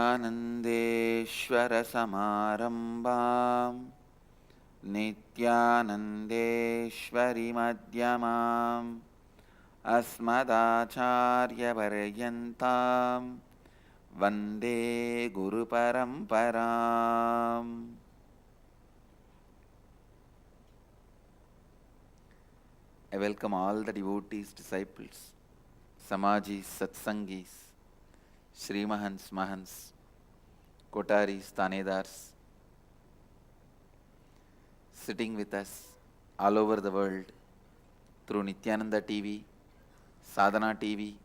नित्यानन्देश्वरसमारम्भाम् नित्यानन्देश्वरिमध्यमाम् अस्मदाचार्यपर्यन्तां वन्दे गुरुपरम्पराम्. I welcome all the devotees, disciples, Samajis, Satsangis, Srimahans, Mahans, Kotaris, Tanedars, sitting with us all over the world through Nityananda TV, Sadhana TV,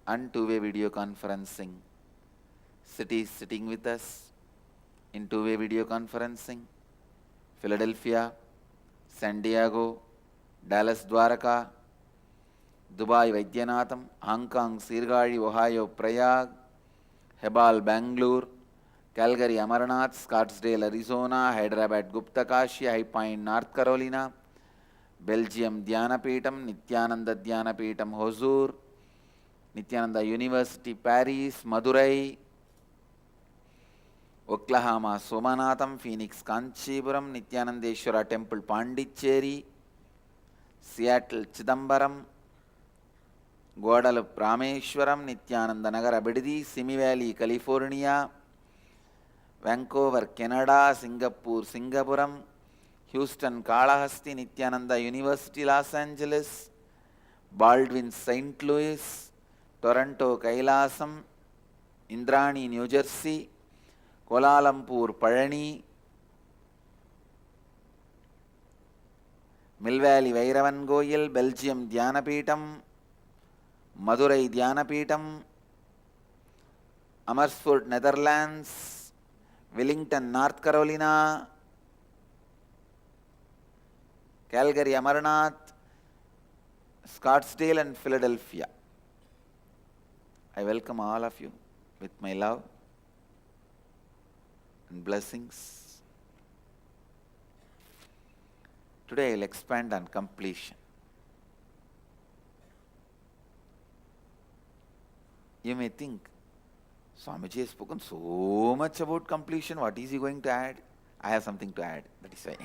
and two-way video conferencing. Cities sitting with us in two-way video conferencing: Philadelphia, San Diego, Dallas Dwaraka, Dubai Vaidyanatham, Hong Kong Sirgari, Ohio Prayag, Hebal Bangalore, Calgary Amarnath, Scottsdale Arizona, Hyderabad Gupta Kashi, High Point North Carolina, Belgium Dhyanapeetam, Nityananda Dhyanapeetam Hosur, Nityananda University Paris, Madurai, Oklahoma Somanatham, Phoenix Kanchipuram, Nityanandeshwara Temple Pondicherry, Seattle Chidambaram, Guadalupe Rameshwaram, Nityananda Nagar Abididi, Simi Valley California, Vancouver Canada, Singapore Singapuram, Houston Kalahasti, Nityananda University Los Angeles, Baldwin St. Louis, Toronto Kailasam, Indrani New Jersey, Kuala Lumpur Palani, Mill Valley Vairavan Goyal, Belgium Dhyanapeetam, Madurai Dhyanapeetam, Amersfoort Netherlands, Wellington North Carolina, Calgary Amarnath, Scottsdale and Philadelphia. I welcome all of you with my love and blessings. Today I will expand on completion. You may think, Swamiji has spoken so much about completion, what is he going to add? I have something to add, that is why.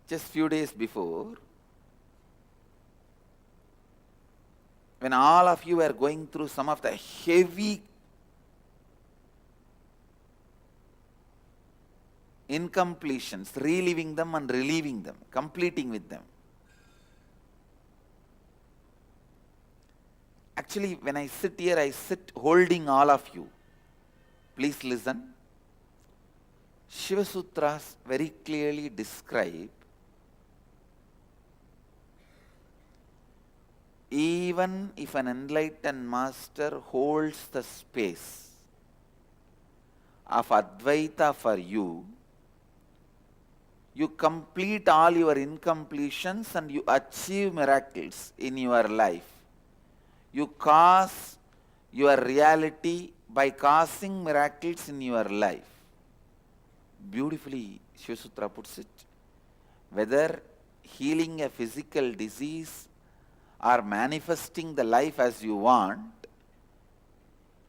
Just few days before, when all of you were going through some of the heavy incompletions, reliving them and reliving them, completing with them. Actually, when I sit here, I sit holding all of you. Please listen. Shiva Sutras very clearly describe even if an enlightened master holds the space of Advaita for you, you complete all your incompletions and you achieve miracles in your life. You cause your reality by causing miracles in your life. Beautifully, Shiva Sutra puts it. Whether healing a physical disease or manifesting the life as you want,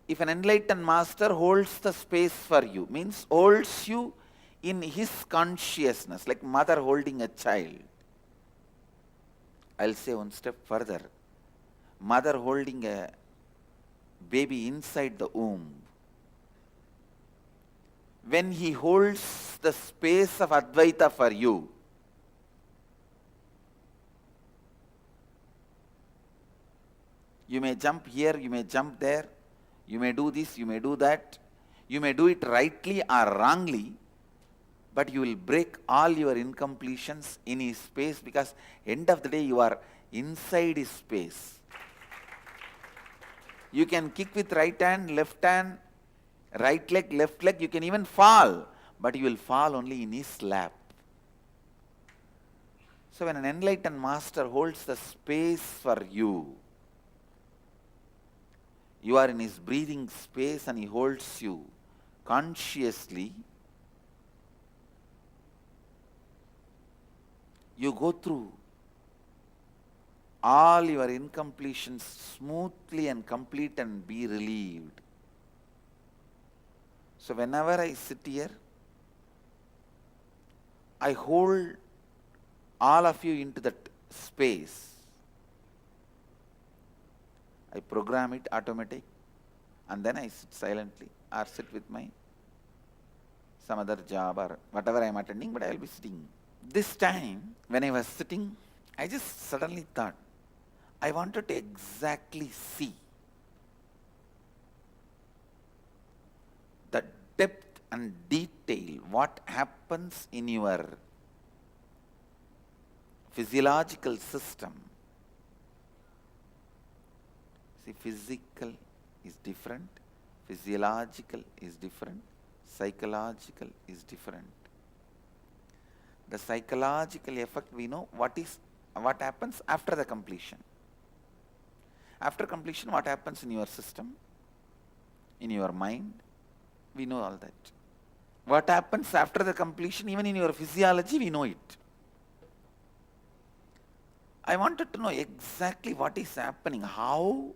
if an enlightened master holds the space for you, means holds you in his consciousness, like mother holding a child. I'll say one step further. Mother holding a baby inside the womb. When he holds the space of Advaita for you, you may jump here, you may jump there, you may do this, you may do that, you may do it rightly or wrongly, but you will break all your incompletions in his space, because end of the day you are inside his space. You can kick with right hand, left hand, right leg, left leg, you can even fall, but you will fall only in his lap. So when an enlightened master holds the space for you, you are in his breathing space and he holds you consciously. You go through all your incompletions smoothly and complete and be relieved. So whenever I sit here, I hold all of you into that space. I program it automatic, and then I sit silently or sit with my some other job or whatever I am attending, but I will be sitting. This time, when I was sitting, I just suddenly thought, I wanted to exactly see the depth and detail, what happens in your physiological system. See, physical is different, physiological is different, psychological is different. The psychological effect, we know what happens after the completion. After completion, what happens in your system, in your mind, we know all that. What happens after the completion, even in your physiology, we know it. I wanted to know exactly what is happening, how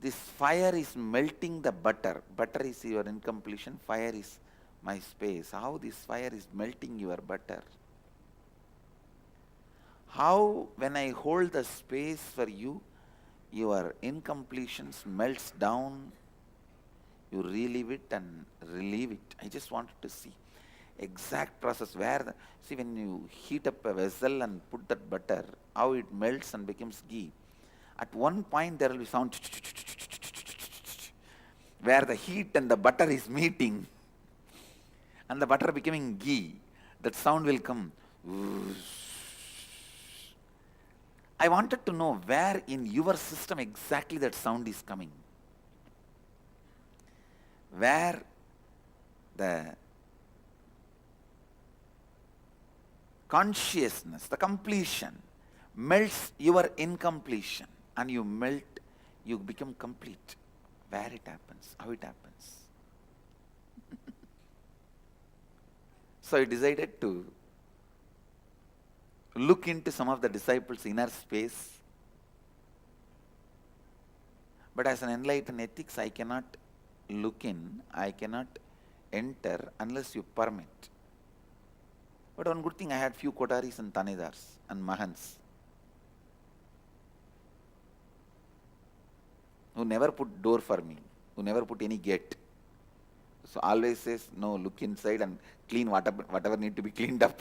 this fire is melting the butter. Butter is your incompletion, fire is my space. How this fire is melting your butter. How when I hold the space for you, your incompletions melts down, you relieve it and relieve it. I just wanted to see exact process where see when you heat up a vessel and put that butter, how it melts and becomes ghee. At one point there will be sound where the heat and the butter is meeting and the butter becoming ghee. That sound will come. I wanted to know where in your system exactly that sound is coming. Where the consciousness, the completion, melts your incompletion and you melt, you become complete. Where it happens, how it happens. So I decided to look into some of the disciples' inner space. But as an enlightened ethics, I cannot look in, I cannot enter unless you permit. But one good thing, I had few kotaris and tanedars and mahans who never put door for me, who never put any gate. So always says, no, look inside and clean whatever need to be cleaned up.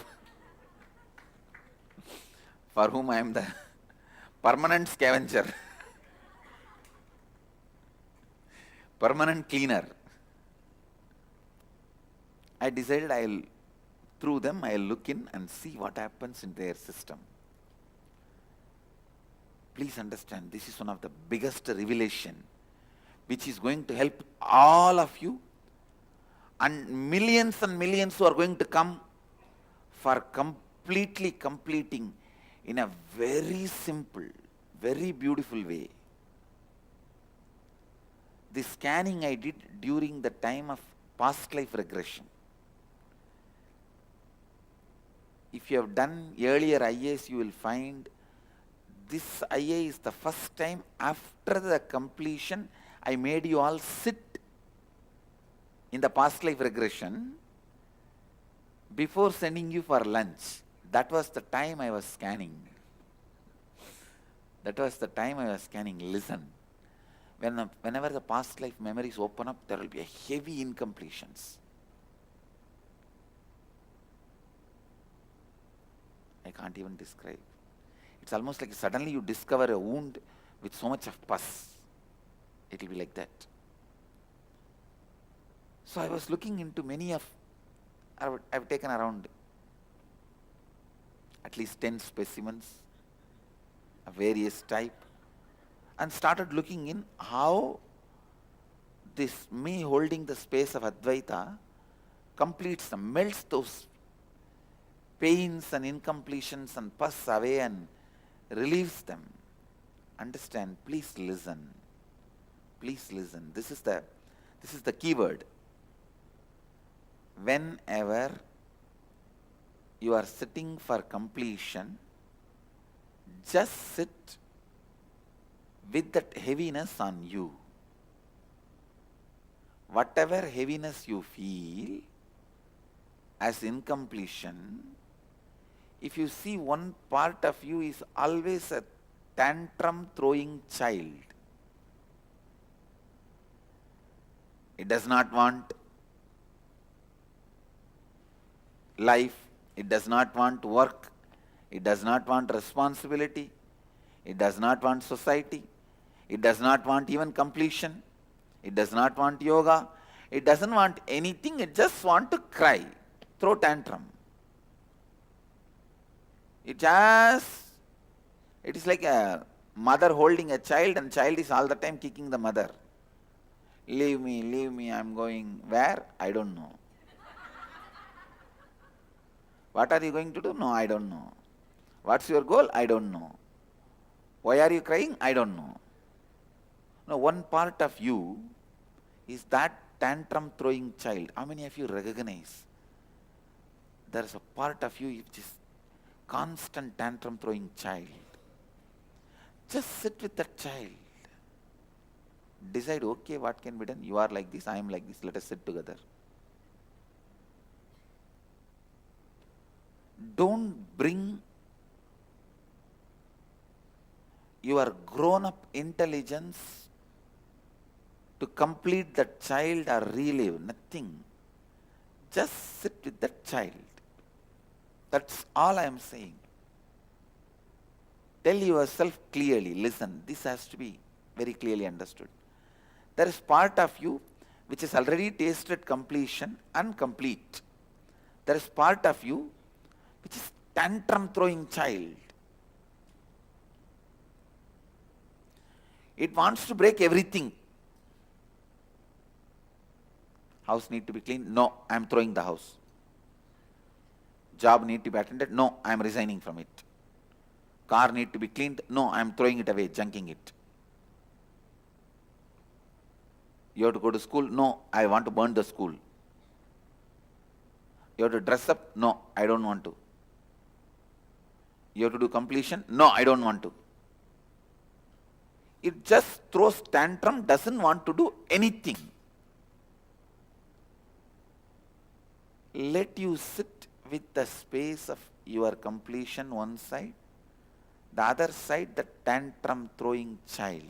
For whom I am the permanent scavenger, permanent cleaner. I decided through them I'll look in and see what happens in their system. Please understand, this is one of the biggest revelation which is going to help all of you and millions who are going to come for completely completing in a very simple, very beautiful way. The scanning I did during the time of past life regression. If you have done earlier IAs, you will find this IA is the first time after the completion I made you all sit in the past life regression before sending you for lunch. That was the time I was scanning. That was the time I was scanning. Listen, whenever the past life memories open up, there will be a heavy incompletions. I can't even describe. It's almost like suddenly you discover a wound with so much of pus. It will be like that. So I was looking into I've taken around at least 10 specimens of various type and started looking in how this me holding the space of Advaita completes them, melts those pains and incompletions and pus away and relieves them. Understand, please listen. Please listen. This is the key word. Whenever you are sitting for completion, Just sit with that heaviness on you. Whatever heaviness you feel as incompletion, if you see one part of you is always a tantrum throwing child. It does not want life, it does not want work, it does not want responsibility, it does not want society, it does not want even completion, it does not want yoga, it doesn't want anything, it just wants to cry, throw tantrum. It is like a mother holding a child and child is all the time kicking the mother. Leave me, I'm going where? I don't know. What are you going to do? No, I don't know. What's your goal? I don't know. Why are you crying? I don't know. No, one part of you is that tantrum throwing child. How many of you recognize there is a part of you which is constant tantrum throwing child? Just sit with that child. Decide, okay, what can be done? You are like this, I am like this, let us sit together. Don't bring your grown-up intelligence to complete that child or relive, nothing. Just sit with that child. That's all I am saying. Tell yourself clearly, listen, this has to be very clearly understood. There is part of you which has already tasted completion and complete. There is part of you which is tantrum throwing child. It wants to break everything. House need to be cleaned? No, I am throwing the house. Job need to be attended? No, I am resigning from it. Car need to be cleaned? No, I am throwing it away, junking it. You have to go to school? No, I want to burn the school. You have to dress up? No, I don't want to. You have to do completion? No, I don't want to. It just throws tantrum, doesn't want to do anything. Let you sit with the space of your completion one side, the other side the tantrum throwing child.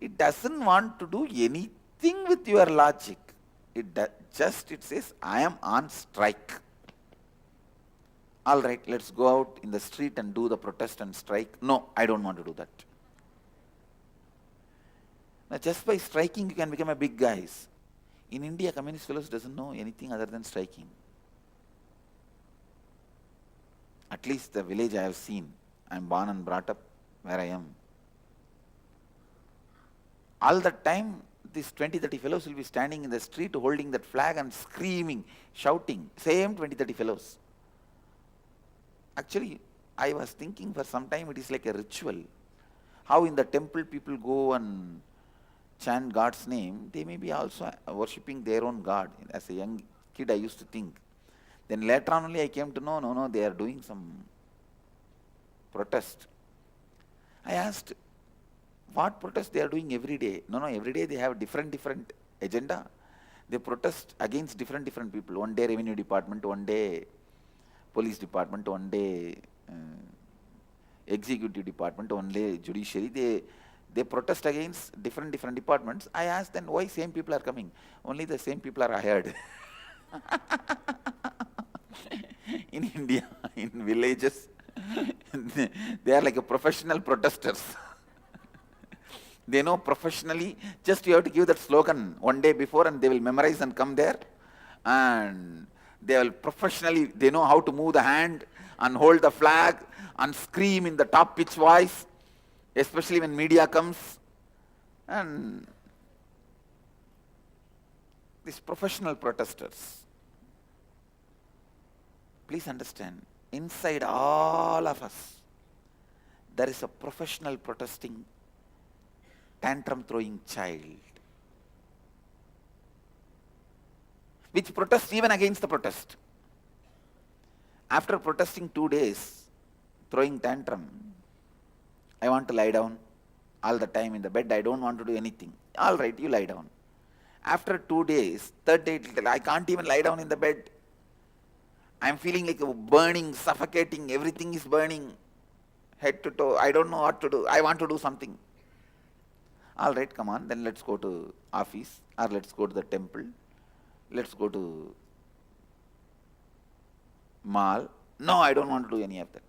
It doesn't want to do anything with your logic. It says, I am on strike. All right, let's go out in the street and do the protest and strike. No, I don't want to do that. Now, just by striking, you can become a big guys. In India, communist fellows doesn't know anything other than striking. At least the village I have seen. I am born and brought up where I am. All the time, these 20-30 fellows will be standing in the street holding that flag and screaming, shouting. Same 20-30 fellows. Actually, I was thinking for some time it is like a ritual. How in the temple people go and chant God's name, they may be also worshipping their own God. As a young kid, I used to think. Then later on only I came to know, no, they are doing some protest. I asked, what protest they are doing every day? No, every day they have different agenda. They protest against different people. One day revenue department, one day police department, one day executive department, one day judiciary. They protest against different departments. I asked them why same people are coming. Only the same people are hired. In India, in villages, they are like a professional protesters. They know professionally, just you have to give that slogan one day before and they will memorize and come there. And they will professionally, they know how to move the hand and hold the flag and scream in the top pitch voice, especially when media comes. And these professional protesters, please understand, inside all of us, there is a professional protesting, tantrum throwing child, which protests even against the protest. After protesting 2 days, throwing tantrum. I want to lie down all the time in the bed. I don't want to do anything. All right, you lie down. After 2 days, third day, I can't even lie down in the bed. I'm feeling like burning, suffocating. Everything is burning, head to toe. I don't know what to do. I want to do something. All right, come on. Then let's go to office, or let's go to the temple. Let's go to mall. No, I don't want to do any of that.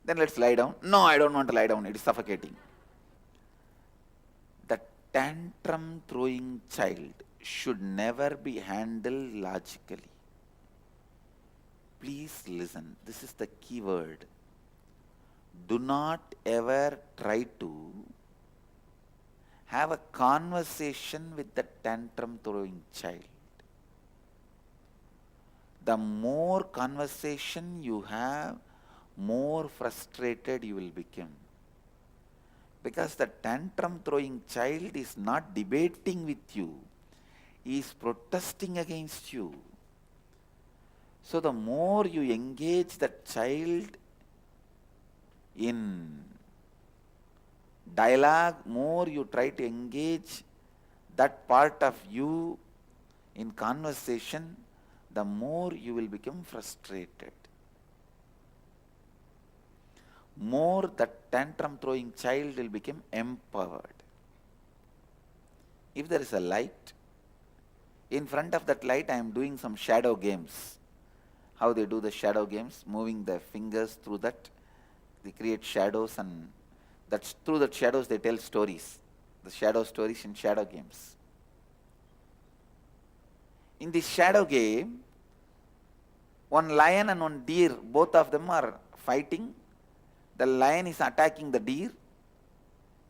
Then let's lie down. No, I don't want to lie down. It is suffocating. The tantrum throwing child should never be handled logically. Please listen. This is the key word. Do not ever try to have a conversation with the tantrum throwing child. The more conversation you have, more frustrated you will become. Because the tantrum throwing child is not debating with you, he is protesting against you. So the more you engage the child in dialogue, more you try to engage that part of you in conversation, the more you will become frustrated. More the tantrum throwing child will become empowered. If there is a light, in front of that light I am doing some shadow games. How they do the shadow games, moving the fingers through that, they create shadows, and that's through the shadows they tell stories. The shadow stories in shadow games. In this shadow game, one lion and one deer, both of them are fighting. The lion is attacking the deer.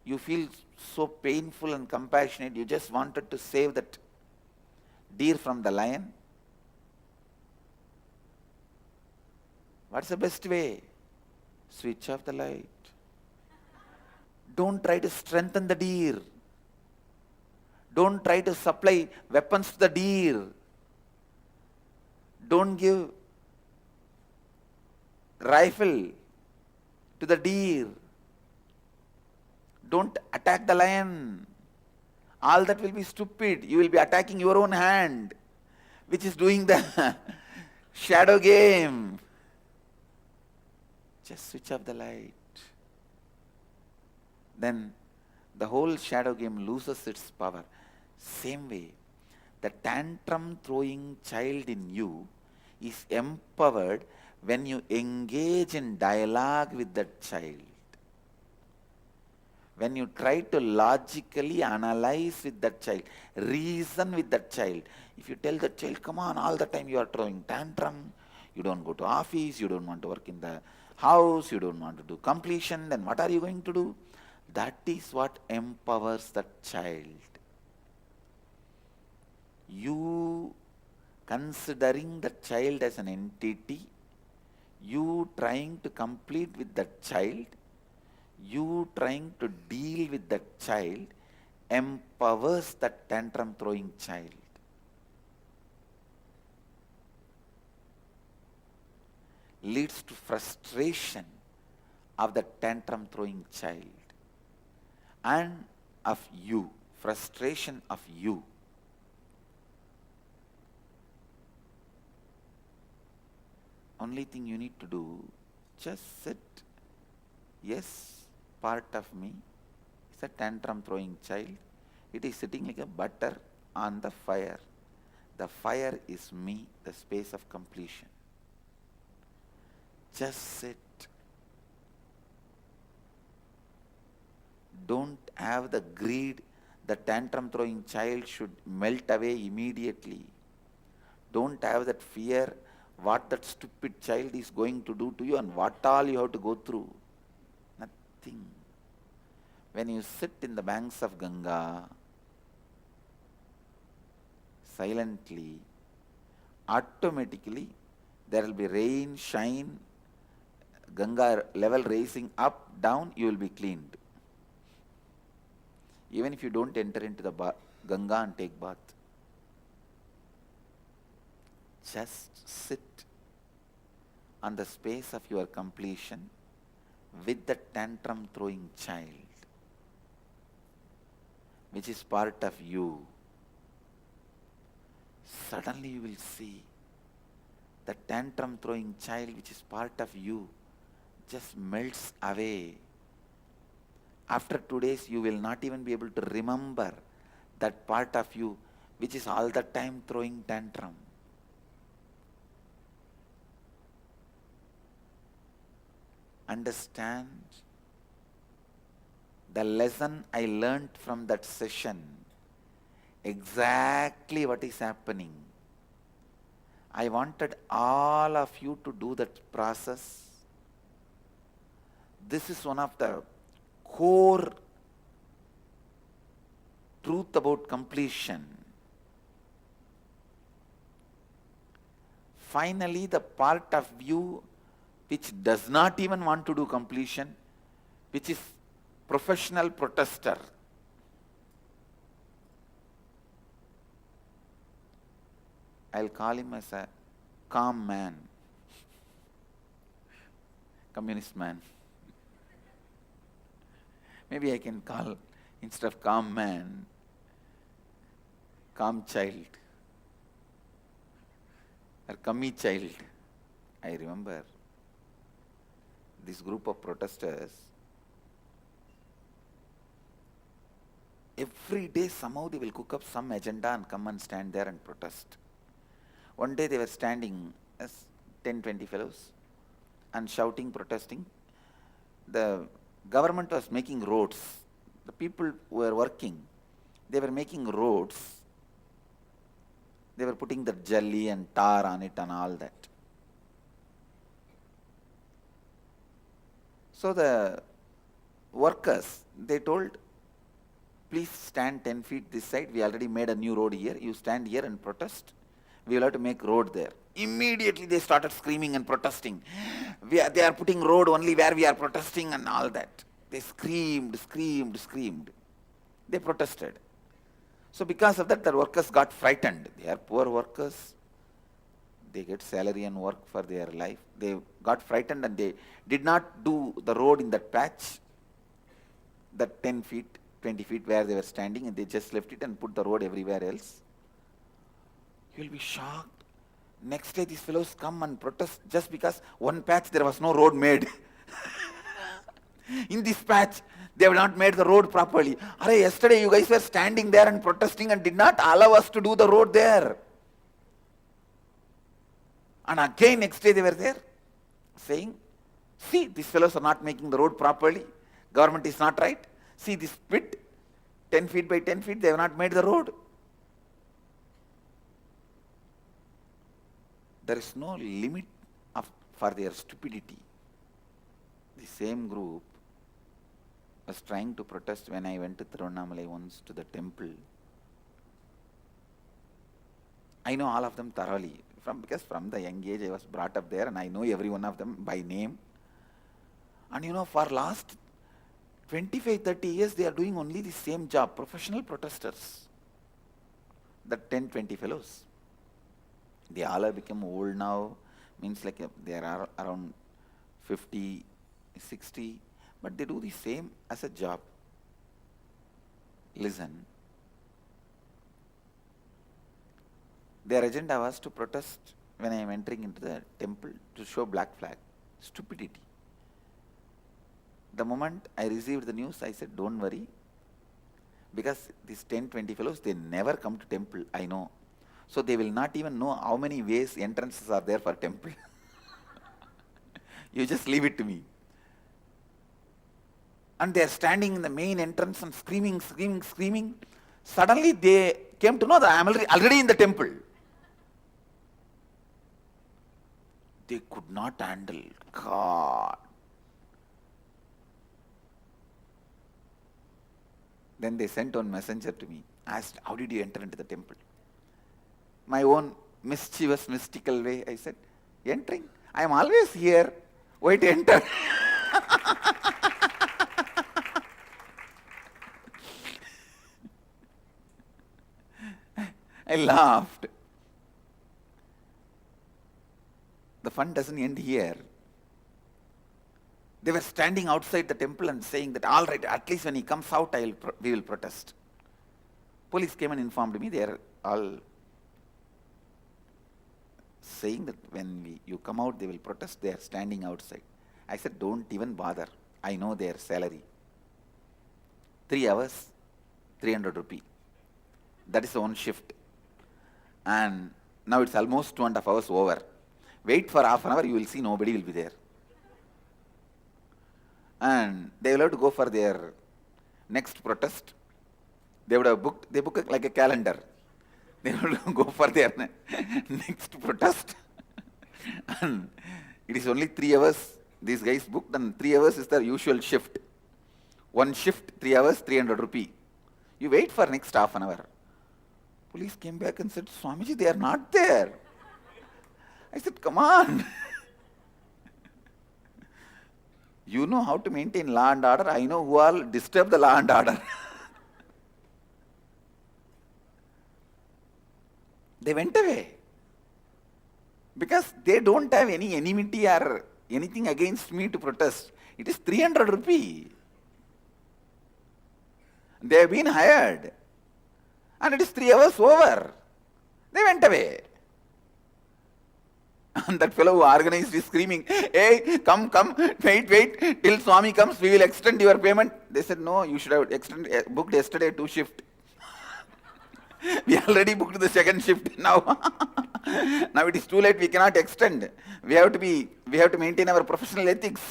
You feel so painful and compassionate. You just wanted to save that deer from the lion. What's the best way? Switch off the light. Don't try to strengthen the deer. Don't try to supply weapons to the deer. Don't give rifle to the deer. Don't attack the lion. All that will be stupid. You will be attacking your own hand, which is doing the shadow game. Just switch off the light. Then the whole shadow game loses its power. Same way, the tantrum throwing child in you is empowered when you engage in dialogue with that child. When you try to logically analyze with that child, reason with that child. If you tell the child, come on, all the time you are throwing tantrum, you don't go to office, you don't want to work in the house, you don't want to do completion, then what are you going to do? That is what empowers that child. You considering the child as an entity, you trying to complete with that child, you trying to deal with that child, empowers that tantrum throwing child. Leads to frustration of the tantrum throwing child and of you, frustration of you. Only thing you need to do, just sit. Yes, part of me is a tantrum throwing child. It is sitting like a butter on the fire. The fire is me, the space of completion. Just sit. Don't have the greed. The tantrum throwing child should melt away immediately. Don't have that fear what that stupid child is going to do to you and what all you have to go through. Nothing. When you sit in the banks of Ganga, silently, automatically there will be rain, shine, Ganga level raising up, down, you will be cleaned. Even if you don't enter into the Ganga and take bath. Just sit. on the space of your completion with the tantrum throwing child, which is part of you, suddenly you will see the tantrum throwing child, which is part of you, just melts away. After 2 days, you will not even be able to remember that part of you which is all the time throwing tantrum. Understand the lesson I learnt from that session, exactly what is happening. I wanted all of you to do that process. This is one of the core truth about completion. Finally, the part of you which does not even want to do completion, which is professional protester, I'll call him as a calm man, communist man. Maybe I can call, instead of calm man, calm child or kami child. I remember this group of protesters, every day somehow they will cook up some agenda and come and stand there and protest. One day they were standing as 10, 20 fellows and shouting, protesting. The government was making roads. The people who were working, they were making roads. They were putting the jelly and tar on it and all that. So the workers, they told, please stand 10 feet this side. We already made a new road here. You stand here and protest. We will have to make road there. Immediately they started screaming and protesting. They are putting road only where we are protesting and all that. They screamed. They protested. So because of that, the workers got frightened. They are poor workers. They get salary and work for their life. They got frightened and they did not do the road in that patch, that 10 feet, 20 feet where they were standing, and they just left it and put the road everywhere else. You will be shocked. Next day these fellows come and protest just because one patch there was no road made. In this patch, they have not made the road properly. Yesterday you guys were standing there and protesting and did not allow us to do the road there. And again next day they were there saying, see, these fellows are not making the road properly. Government is not right. See this pit, 10 feet by 10 feet, they have not made the road. There is no limit for their stupidity. The same group was trying to protest when I went to Tiruvannamalai once to the temple. I know all of them thoroughly, because from the young age I was brought up there and I know every one of them by name. And for last 25, 30 years they are doing only the same job, professional protesters. The 10, 20 fellows. They all have become old now, means like they are around 50, 60, but they do the same as a job. Listen. Their agenda was to protest when I am entering into the temple to show black flag. Stupidity. The moment I received the news, I said, don't worry, because these 10, 20 fellows, they never come to temple, I know. So they will not even know how many ways entrances are there for temple. You just leave it to me. And they are standing in the main entrance and screaming. Suddenly they came to know that I am already in the temple. They could not handle. God. Then they sent one messenger to me, asked, how did you enter into the temple? My own mischievous, mystical way, I said, entering? I am always here. Why to enter? I laughed. The fun doesn't end here. They were standing outside the temple and saying that, all right, at least when he comes out, we will protest. Police came and informed me. They are all saying that when you come out, they will protest. They are standing outside. I said, don't even bother. I know their salary. 3 hours, 300 rupee. That is one shift. And now it's almost 2.5 hours over. Wait for half an hour, you will see nobody will be there. And they will have to go for their next protest. They would have booked, they book it like a calendar. They will go for their next protest. And it is only 3 hours. These guys booked, and 3 hours is their usual shift. One shift, 3 hours, 300 rupee. You wait for next half an hour. Police came back and said, Swamiji, they are not there. I said, come on. You know how to maintain law and order. I know who all disturb the law and order. They went away. Because they don't have any enmity or anything against me to protest. It is 300 rupee. They have been hired. And it is 3 hours over. They went away. And that fellow who organized is screaming, hey, come, wait, till Swami comes, we will extend your payment. They said, no, you should have booked yesterday 2 shifts. We already booked the second shift now. Now it is too late, we cannot extend. We have to maintain our professional ethics.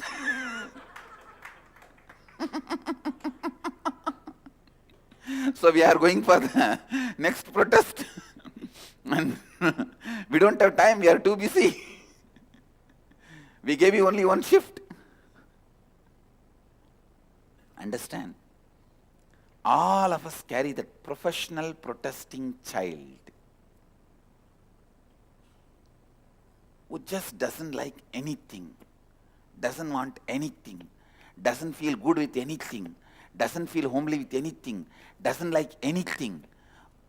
So we are going for the next protest. And we don't have time, we are too busy. We gave you only 1 shift. Understand? All of us carry that professional protesting child who just doesn't like anything, doesn't want anything, doesn't feel good with anything, doesn't feel homely with anything, doesn't like anything.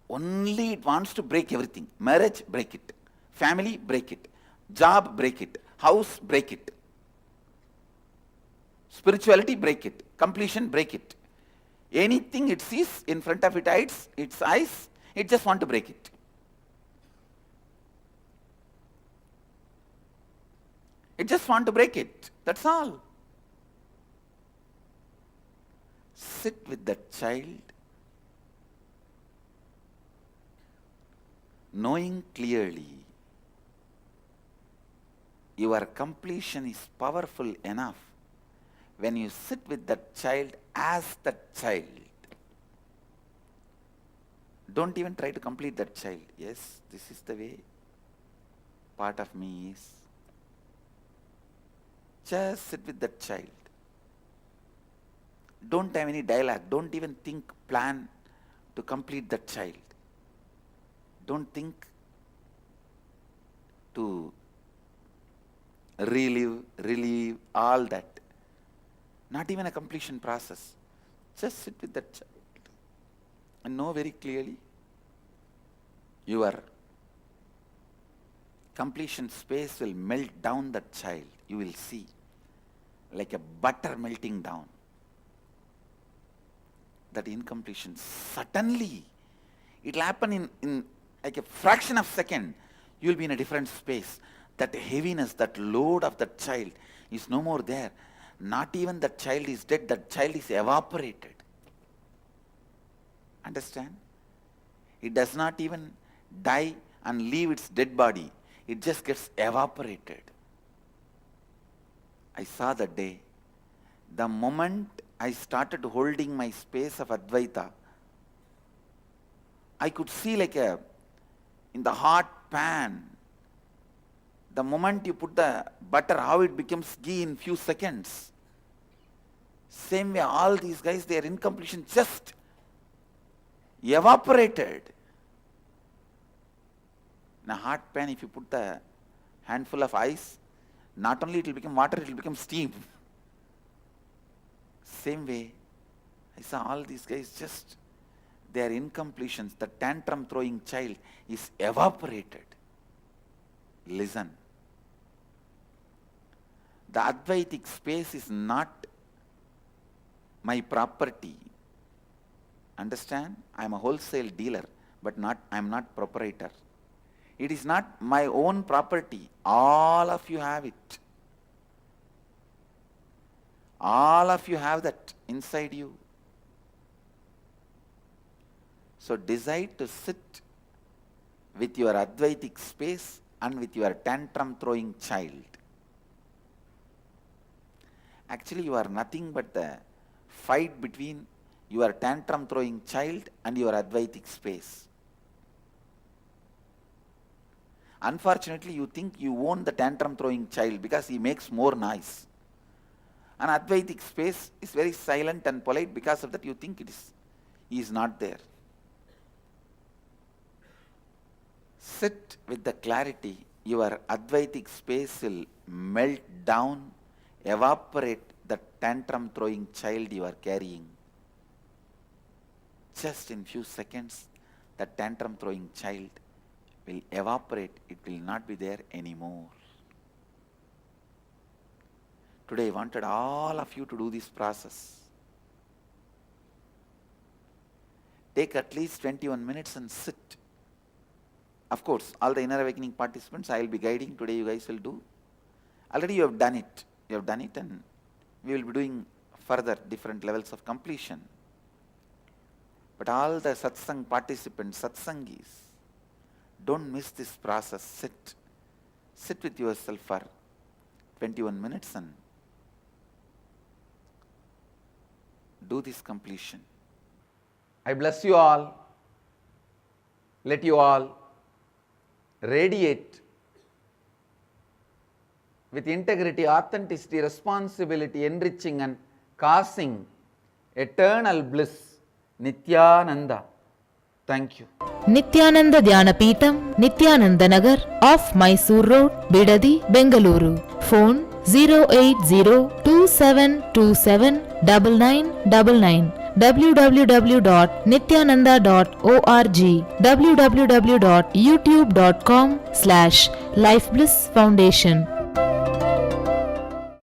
Only it wants to break everything. Marriage, break it. Family, break it. Job, break it. House, break it. Spirituality, break it. Completion, break it. Anything it sees in front of its eyes, it just wants to break it. It just wants to break it. That's all. Sit with that child, knowing clearly your completion is powerful enough when you sit with that child as that child. Don't even try to complete that child. Yes, this is the way part of me is. Just sit with that child. Don't have any dialogue. Don't even think, plan to complete that child. Don't think to relieve all that. Not even a completion process. Just sit with that child and know very clearly your completion space will melt down that child. You will see like a butter melting down. That incompletion, suddenly it will happen in like a fraction of a second. You will be in a different space. That heaviness, that load of that child is no more there. Not even that child is dead, that child is evaporated. Understand? It does not even die and leave its dead body. It just gets evaporated. I saw that day. The moment I started holding my space of Advaita, I could see like in the hot pan, the moment you put the butter, how it becomes ghee in few seconds. Same way, all these guys, their incompletion just evaporated. In a hot pan, if you put the handful of ice, not only it will become water, it will become steam. Same way, I saw all these guys just, their incompletions, the tantrum throwing child is evaporated. Listen. The Advaitic space is not my property. Understand? I am a wholesale dealer, but I am not proprietor. It is not my own property. All of you have it. All of you have that inside you. So decide to sit with your Advaitic space and with your tantrum throwing child. Actually, you are nothing but the fight between your tantrum throwing child and your Advaitic space. Unfortunately, you think you own the tantrum throwing child because he makes more noise. An Advaitic space is very silent and polite. Because of that, you think he is not there. Sit with the clarity. Your Advaitic space will melt down, evaporate the tantrum throwing child you are carrying. Just in few seconds, the tantrum throwing child will evaporate. It will not be there anymore. Today I wanted all of you to do this process. Take at least 21 minutes and sit. Of course, all the inner awakening participants I will be guiding. Today you guys will do. Already you have done it. You have done it, and we will be doing further different levels of completion. But all the satsang participants, satsangis, don't miss this process. Sit with yourself for 21 minutes and do this completion. I bless you all. Let you all radiate with integrity, authenticity, responsibility, enriching and causing eternal bliss. Nityananda. Thank you. Nityananda Dhyanapītam, Nityananda Nagar, off Mysore Road, Bidadi, Bengaluru. Phone 08027279999. www.nityananda.org. www.youtube.com/Life Bliss Foundation.